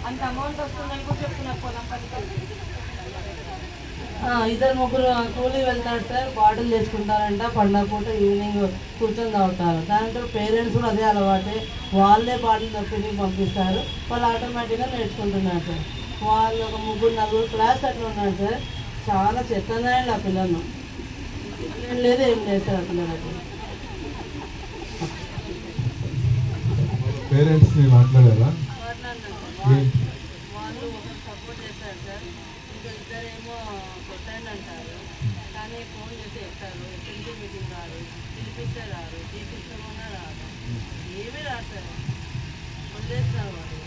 అంత అమౌంట్ వస్తుందని కూడా చెప్తున్నారు పొలం పనికి. ఇద్దరు ముగ్గురు కూలీ వెళ్తారు సార్, బాటిల్ చేసుకుంటారంట, పండగ పూట ఈవినింగ్ కూర్చొని తాగుతారు. దాంట్లో పేరెంట్స్ కూడా అదే అలవాటే, వాళ్ళే బాటిల్ తప్పిని పంపిస్తారు, వాళ్ళు ఆటోమేటిక్గా నేర్చుకుంటున్నారు సార్. వాళ్ళు ఒక ముగ్గురు నలుగురు క్లాస్ అట్లా ఉన్నారు సార్. చాలా చెత్తనాయండి ఆ పిల్లలు, ఏం లేదు ఏం లేదు సార్ ఆ పిల్లలకి. పేరెంట్స్ని మాట్లాడారా? వాళ్ళు ఒకరు సపోర్ట్ చేస్తారు సార్, ఇంకా ఇద్దరేమో కొట్టండి అంటారు, కానీ ఫోన్ చేసి చెప్తారు, ఎస్ఎంసీ మీటింగ్ రారు, పిలిపిస్తే రారు, తీపిస్తామన్నా రారు, ఏమీ రాదు సార్, వదిలేస్తారు వాళ్ళు.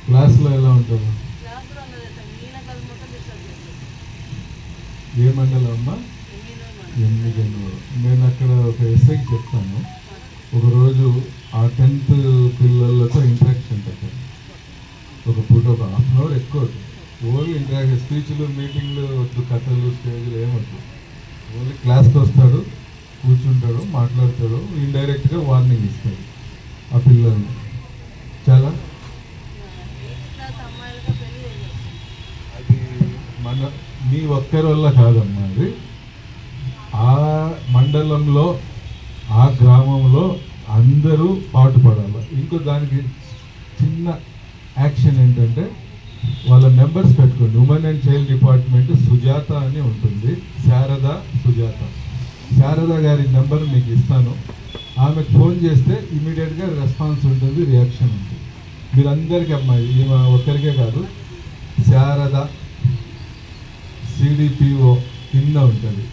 క్లాస్లో ఎలా ఉంటారు? క్లాసులో ఉన్నది సార్, మీన కలిసి మొత్తం డిస్టర్బ్ చేస్తారు. ఏ మండలం అమ్మా? నేను అక్కడ ఒక ఎస్ఐకి చెప్తాను, ఒకరోజు ఆ 10th పిల్లలతో ఇంటరాక్షన్ పెట్టాను. ఒక పూట ఒక ½ an hour ఎక్కువ ఓన్లీ ఇంటరాక్షన్, స్పీచ్లు మీటింగ్లు వద్దు, కథలు స్టేజ్లు ఏమొద్దు. ఓన్లీ క్లాస్కి వస్తాడు, కూర్చుంటాడు, మాట్లాడతాడు, ఇండైరెక్ట్గా వార్నింగ్ ఇస్తాడు ఆ పిల్లల్ని. చాలా అది మీ ఒక్కరి వల్ల కాదమ్మా, అది ఆ మండలంలో ఆ గ్రామంలో అందరూ పాటుపడాలి. ఇంకో దానికి చిన్న యాక్షన్ ఏంటంటే, వాళ్ళ నెంబర్స్ పెట్టుకోండి. Women and child department Sujatha అని ఉంటుంది, శారద గారి నెంబర్ మీకు ఇస్తాను. ఆమెకు ఫోన్ చేస్తే ఇమీడియట్గా రెస్పాన్స్ ఉంటుంది, రియాక్షన్ ఉంటుంది. మీరందరికీ అమ్మాయి, ఈమె ఒక్కరికే కాదు, శారద CDPO కింద ఉంటుంది.